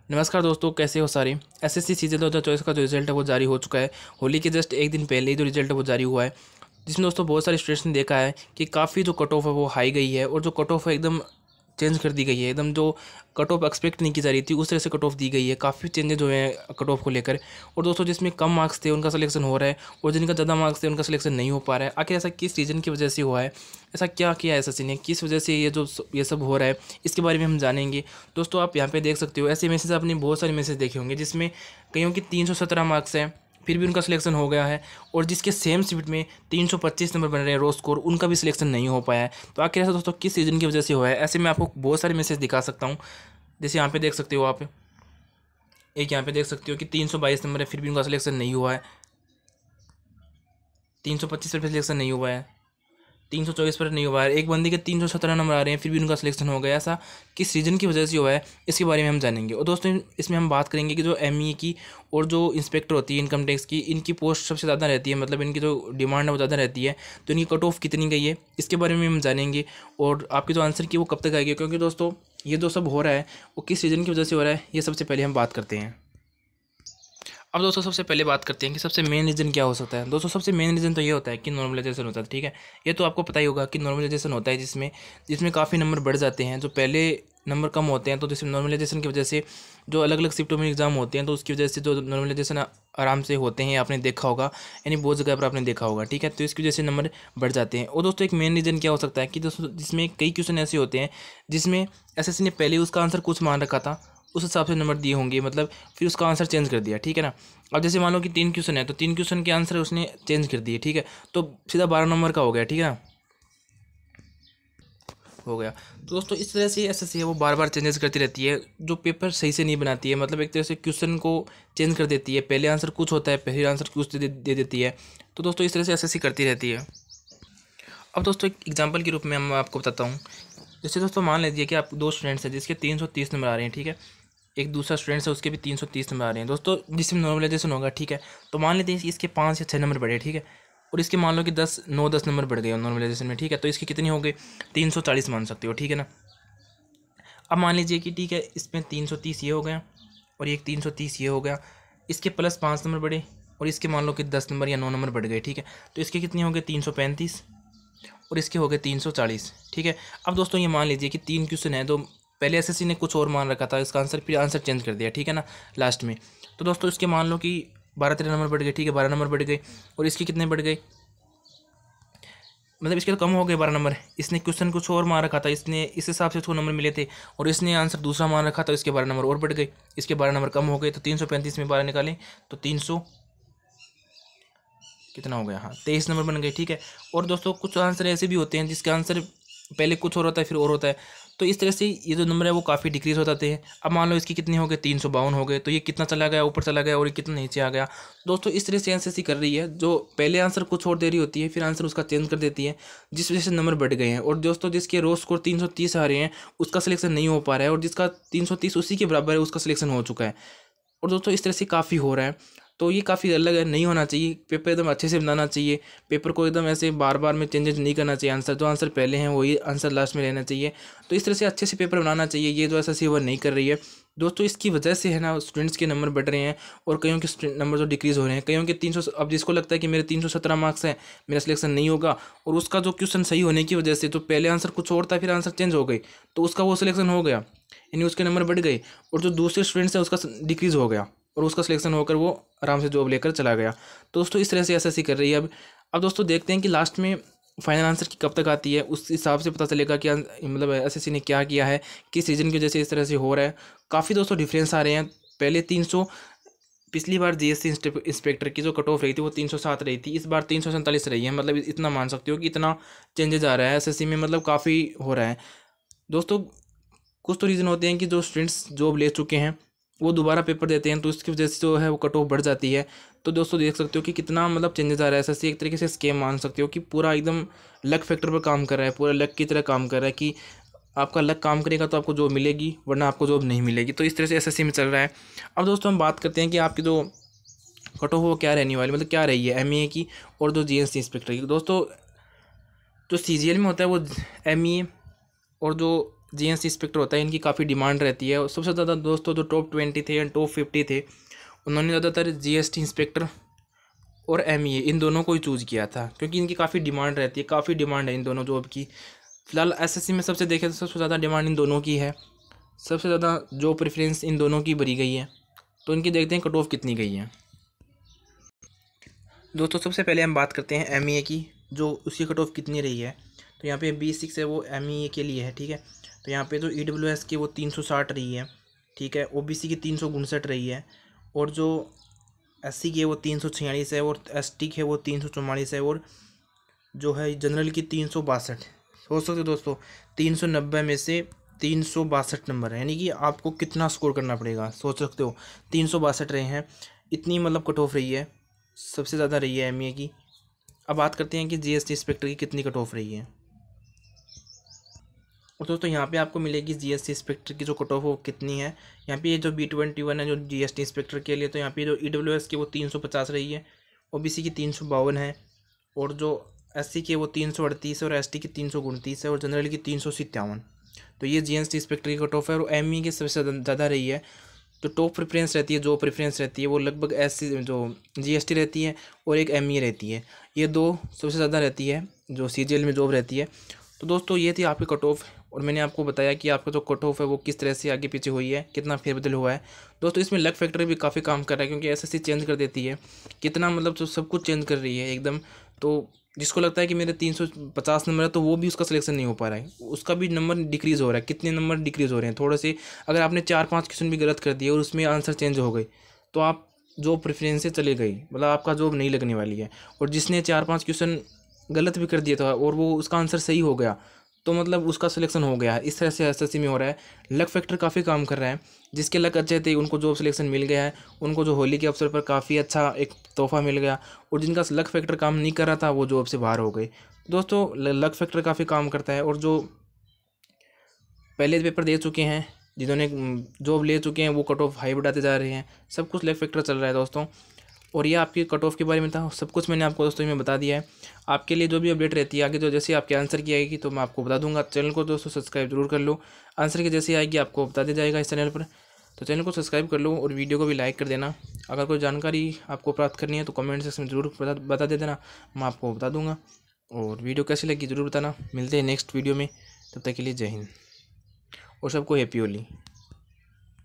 नमस्कार दोस्तों, कैसे हो सारे। एसएससी सीजन 2024 का जो रिजल्ट है वो जारी हो चुका है। होली के जस्ट एक दिन पहले ही जो रिजल्ट है वो जारी हुआ है, जिसमें दोस्तों बहुत सारे स्टूडेंट्स ने देखा है कि काफ़ी जो कट ऑफ है वो हाई गई है और जो कट ऑफ है एकदम चेंज कर दी गई है। एकदम जो कट ऑफ एक्सपेक्ट नहीं की जा रही थी उस तरह से कट ऑफ दी गई है। काफ़ी चेंजेज हुए हैं कट ऑफ को लेकर। और दोस्तों जिसमें कम मार्क्स थे उनका सिलेक्शन हो रहा है और जिनका ज़्यादा मार्क्स थे उनका सिलेक्शन नहीं हो पा रहा है। आखिर ऐसा किस रीज़न की वजह से हुआ है, ऐसा क्या किया है एसएससी ने, किस वजह से ये सब हो रहा है, इसके बारे में हम जानेंगे। दोस्तों आप यहाँ पे देख सकते हो, ऐसे मैसेज आपने बहुत सारे मैसेज देखे होंगे जिसमें कईयों की 317 मार्क्स हैं फिर भी उनका सिलेक्शन हो गया है, और जिसके सेम सीट में 325 नंबर बन रहे हैं रो स्कोर, उनका भी सिलेक्शन नहीं हो पाया है। तो आखिर ऐसा दोस्तों किस रीज़न की वजह से हुआ है। ऐसे मैं आपको बहुत सारे मैसेज दिखा सकता हूँ। जैसे यहाँ पे देख सकते हो आप, एक यहाँ पे देख सकते हो कि 322 नंबर है फिर भी उनका सिलेक्शन नहीं हुआ है। 325 पर सिलेक्शन नहीं हुआ है, 324 पर नहीं हुआ है। एक बंदी के 317 नंबर आ रहे हैं फिर भी उनका सिलेक्शन हो गया। ऐसा किस रीजन की वजह से हुआ है, इसके बारे में हम जानेंगे। और दोस्तों इसमें हम बात करेंगे कि जो एमईए की और जो इंस्पेक्टर होती है इनकम टैक्स की, इनकी पोस्ट सबसे ज़्यादा रहती है, मतलब इनकी जो डिमांड है वो ज़्यादा रहती है। तो इनकी कट ऑफ कितनी गई है इसके बारे में हम जानेंगे, और आपकी जो आंसर की वो कब तक आएगी। क्योंकि दोस्तों ये जो सब हो रहा है वो किस रीज़न की वजह से हो रहा है, ये सबसे पहले हम बात करते हैं। अब दोस्तों सबसे पहले बात करते हैं कि सबसे मेन रीज़न क्या हो सकता है। दोस्तों सबसे मेन रीज़न तो ये होता है कि नॉर्मलाइजेशन होता है। ठीक है, ये तो आपको पता ही होगा कि नॉर्मलाइजेशन होता है जिसमें जिसमें काफ़ी नंबर बढ़ जाते हैं। जो पहले नंबर कम होते हैं तो जिसमें नॉर्मलाइजेशन की वजह से जो अलग अलग शिफ्टों में एग्जाम होते हैं तो उसकी वजह से जो नॉर्मलाइजेशन आराम से होते हैं, आपने देखा होगा, यानी बहुत जगह पर आपने देखा होगा। ठीक है, तो इसकी वजह से नंबर बढ़ जाते हैं। और दोस्तों एक मेन रीज़न क्या हो सकता है कि दोस्तों जिसमें कई क्वेश्चन ऐसे होते हैं जिसमें एसएससी ने पहले उसका आंसर कुछ मान रखा था, उस हिसाब से नंबर दिए होंगे, मतलब फिर उसका आंसर चेंज कर दिया। ठीक है ना। अब जैसे मान लो कि 3 क्वेश्चन है तो 3 क्वेश्चन के आंसर उसने चेंज कर दिए। ठीक है, तो सीधा 12 नंबर का हो गया। ठीक है ना, हो गया। तो दोस्तों इस तरह से एसएससी है वो बार बार चेंजेस करती रहती है, जो पेपर सही से नहीं बनाती है। मतलब एक तरह से क्वेश्चन को चेंज कर देती है, पहले आंसर कुछ होता है पहले आंसर कुछ दे देती है। तो दोस्तों इस तरह से एसएससी करती रहती है। अब दोस्तों एक एग्जाम्पल के रूप में मैं आपको बताता हूँ। जैसे दोस्तों मान लीजिए कि आप दो स्टूडेंट्स हैं जिसके 330 नंबर आ रहे हैं। ठीक है, एक दूसरा स्टूडेंट है उसके भी 330 नंबर आ रहे हैं दोस्तों, जिसमें नॉर्मलाइजेशन होगा। ठीक है, तो मान लेते हैं कि इसके 5 या 6 नंबर बढ़े। ठीक है, और इसके मान लो कि 10 नंबर बढ़ गए नॉर्मलाइजेशन में। ठीक है, तो इसकी कितनी हो गई, 340 मान सकते हो। ठीक है ना। अब मान लीजिए कि ठीक है इसमें 330 ये हो गया और एक 330 ये हो गया, इसके प्लस 5 नंबर बढ़े और इसके मान लो कि 10 नंबर या 9 नंबर बढ़ गए। ठीक है, तो इसके कितने हो गए, 335 और इसके हो गए 340। ठीक है, अब दोस्तों ये मान लीजिए कि 3 क्वेश्चन है, तो पहले एसएससी ने कुछ और मान रखा था इसका आंसर, फिर आंसर चेंज कर दिया। ठीक है ना, लास्ट में। तो दोस्तों इसके मान लो कि 12-13 नंबर बढ़ गए। ठीक है, 12 नंबर बढ़ गए और इसके कितने बढ़ गए, मतलब इसके तो कम हो गए 12 नंबर। इसने क्वेश्चन कुछ और मान रखा था, इसने इस हिसाब से उसको नंबर मिले थे, और इसने आंसर दूसरा मान रखा था, इसके 12 नंबर और बढ़ गए, इसके 12 नंबर कम हो गए। तो 335 में 12 निकालें तो 300 कितना हो गया, हाँ 23 नंबर बन गए। ठीक है, और दोस्तों कुछ आंसर ऐसे भी होते हैं जिसका आंसर पहले कुछ और होता है फिर और होता है। तो इस तरह से ये जो नंबर है वो काफ़ी डिक्रीज हो जाते हैं। अब मान लो इसके कितने हो गए, 352 हो गए, तो ये कितना चला गया, ऊपर चला गया, और ये कितना नीचे आ गया। दोस्तों इस तरह से एनसीसी कर रही है, जो पहले आंसर कुछ और दे रही होती है फिर आंसर उसका चेंज कर देती है, जिस वजह से नंबर बढ़ गए हैं। और दोस्तों जिसके रो स्कोर 330 आ रहे हैं उसका सिलेक्शन नहीं हो पा रहा है, और जिसका 330 उसी के बराबर है उसका सिलेक्शन हो चुका है। और दोस्तों इस तरह से काफ़ी हो रहा है, तो ये काफ़ी अलग है, नहीं होना चाहिए। पेपर एकदम अच्छे से बनाना चाहिए, पेपर को एकदम ऐसे बार बार में चेंजेस नहीं करना चाहिए। आंसर जो आंसर पहले हैं वही आंसर लास्ट में रहना चाहिए। तो इस तरह से अच्छे से पेपर बनाना चाहिए, ये जो एसएससी वो नहीं कर रही है। दोस्तों इसकी वजह से है ना स्टूडेंट्स के नंबर बढ़ रहे हैं और कईयों के नंबर जो डिक्रीज़ हो रहे हैं, कईयों के 300। अब जिसको लगता है कि मेरे 317 मार्क्स हैं, मेरा सिलेक्शन नहीं होगा, और उसका जो क्वेश्चन सही होने की वजह से, तो पहले आंसर कुछ और था फिर आंसर चेंज हो गई, तो उसका वो सिलेक्शन हो गया, यानी उसके नंबर बढ़ गए। और जो दूसरे स्टूडेंट्स हैं उसका डिक्रीज़ हो गया और उसका सिलेक्शन होकर वो आराम से जॉब लेकर चला गया। दोस्तों इस तरह से एसएससी कर रही है। अब दोस्तों देखते हैं कि लास्ट में फाइनल आंसर की कब तक आती है, उस हिसाब से पता चलेगा कि मतलब एसएससी ने क्या किया है, किस रीजन की वजह से इस तरह से हो रहा है। काफ़ी दोस्तों डिफरेंस आ रहे हैं। पहले 300, पिछली बार जीएसटी इंस्पेक्टर की जो कट ऑफ रही थी वो 307 रही थी, इस बार 347 रही है। मतलब इतना मान सकते हो कि इतना चेंजेज आ रहा है एसएससी में, मतलब काफ़ी हो रहा है। दोस्तों कुछ तो रीज़न होते हैं कि जो स्टूडेंट्स जॉब ले चुके हैं वो दोबारा पेपर देते हैं, तो उसकी वजह से जो है वो कट ऑफ बढ़ जाती है। तो दोस्तों देख सकते हो कि कितना मतलब चेंजेस आ रहा है। एसएससी एक तरीके से स्कैम मान सकते हो कि पूरा एकदम लक फैक्टर पर काम कर रहा है, पूरा लक की तरह काम कर रहा है कि आपका लक काम करेगा तो आपको जॉब मिलेगी, वरना आपको जॉब नहीं मिलेगी। तो इस तरह से एसएससी में चल रहा है। अब दोस्तों हम बात करते हैं कि आपकी जो कट ऑफ वो क्या रहने वाली, मतलब क्या रही है एमईए की और जो जीएसटी इंस्पेक्टर की। दोस्तों जो सीजीएल में होता है वो एमईए, और जो जीएस इंस्पेक्टर होता है, इनकी काफ़ी डिमांड रहती है। और सबसे ज़्यादा दोस्तों जो टॉप 20 थे या टॉप 50 थे, उन्होंने ज़्यादातर जीएसटी इंस्पेक्टर और एमईए इन दोनों को ही चूज़ किया था, क्योंकि इनकी काफ़ी डिमांड रहती है, काफ़ी डिमांड है इन दोनों जॉब की। फिलहाल एसएससी में सबसे देखें तो सबसे ज़्यादा डिमांड इन दोनों की है, सबसे ज़्यादा जो प्रेफरेंस इन दोनों की भरी गई है। तो इनकी देखते हैं कट ऑफ कितनी गई है। दोस्तों सबसे पहले हम बात करते हैं एमईए की, जो उसकी कट ऑफ कितनी रही है। तो यहाँ पे B6 है वो एमईए के लिए है, ठीक है। तो यहाँ पे जो ईडब्ल्यूएस की वो 360 रही है, ठीक है। ओबीसी की 359 रही है, और जो एससी की है वो 346 है, और एसटी की है वो 344 है, और जो है जनरल की 362। सोच सकते हो दोस्तों 390 में से 362 नंबर है, यानी कि आपको कितना स्कोर करना पड़ेगा, सोच सकते हो। 362 रहे हैं, इतनी मतलब कट ऑफ रही है, सबसे ज़्यादा रही है एमईए की। अब बात करते हैं कि जीएसटी इंस्पेक्टर की कितनी कट ऑफ रही है। और दोस्तों यहाँ पे आपको मिलेगी जीएसटी इंस्पेक्टर की जो कट ऑफ वो कितनी है। यहाँ पे ये जो B21 है जो जीएसटी इंस्पेक्टर के लिए, तो यहाँ पे जो ईडब्ल्यूएस की वो 350 रही है, ओबीसी की 352 है, और जो एससी की वो 338 है, और एसटी की 329 है, और जनरल की 357। तो ये जीएसटी इंस्पेक्टर की कट ऑफ है। और एमई की सबसे ज़्यादा रही है। तो टॉप प्रेफरेंस रहती है, जो प्रेफरेंस रहती है वो लगभग एससी जो जीएसटी रहती है, और एक एमई रहती है, ये दो सबसे ज़्यादा रहती है जो सीजीएल में जॉब रहती है। तो दोस्तों ये थी आपकी कट ऑफ, और मैंने आपको बताया कि आपका जो कट ऑफ है वो किस तरह से आगे पीछे हुई है, कितना फेरबदल हुआ है। दोस्तों इसमें लक फैक्टर भी काफ़ी काम कर रहा है, क्योंकि एसएससी चेंज कर देती है, कितना मतलब जो सब कुछ चेंज कर रही है एकदम। तो जिसको लगता है कि मेरे 350 नंबर है, तो वो भी उसका सिलेक्शन नहीं हो पा रहा है, उसका भी नंबर डिक्रीज़ हो रहा है। कितने नंबर डिक्रीज़ हो रहे हैं थोड़े से, अगर आपने 4-5 क्वेश्चन भी गलत कर दिए और उसमें आंसर चेंज हो गए, तो आप जो प्रेफरेंस से चले गई, मतलब आपका जॉब नहीं लगने वाली है। और जिसने 4-5 क्वेश्चन गलत भी कर दिया था और वो उसका आंसर सही हो गया, तो मतलब उसका सिलेक्शन हो गया है। इस तरह से एसएससी में हो रहा है, लक फैक्टर काफ़ी काम कर रहा है। जिसके लक अच्छे थे उनको जॉब सिलेक्शन मिल गया है, उनको जो होली के अवसर पर काफ़ी अच्छा एक तोहफा मिल गया, और जिनका लक फैक्टर काम नहीं कर रहा था वो जॉब से बाहर हो गए। दोस्तों लक फैक्टर काफ़ी काम करता है, और जो पहले पेपर दे चुके हैं, जिन्होंने जॉब ले चुके हैं, वो कट ऑफ हाई बढ़ाते जा रहे हैं, सब कुछ लक फैक्टर चल रहा है दोस्तों। और ये आपकी कट ऑफ के बारे में था, सब कुछ मैंने आपको दोस्तों में बता दिया है। आपके लिए जो भी अपडेट रहती है आगे, जो जैसे आपके आंसर की आएगी तो मैं आपको बता दूंगा। चैनल को दोस्तों सब्सक्राइब जरूर कर लो, आंसर की जैसे आएगी आपको बता दिया जाएगा इस चैनल पर। तो चैनल को सब्सक्राइब कर लो और वीडियो को भी लाइक कर देना। अगर कोई जानकारी आपको प्राप्त करनी है तो कमेंट सेक्शन में जरूर बता दे देना, मैं आपको बता दूंगा। और वीडियो कैसी लगी ज़रूर बताना। मिलते हैं नेक्स्ट वीडियो में, तब तक के लिए जय हिंद और सबको हैप्पी होली।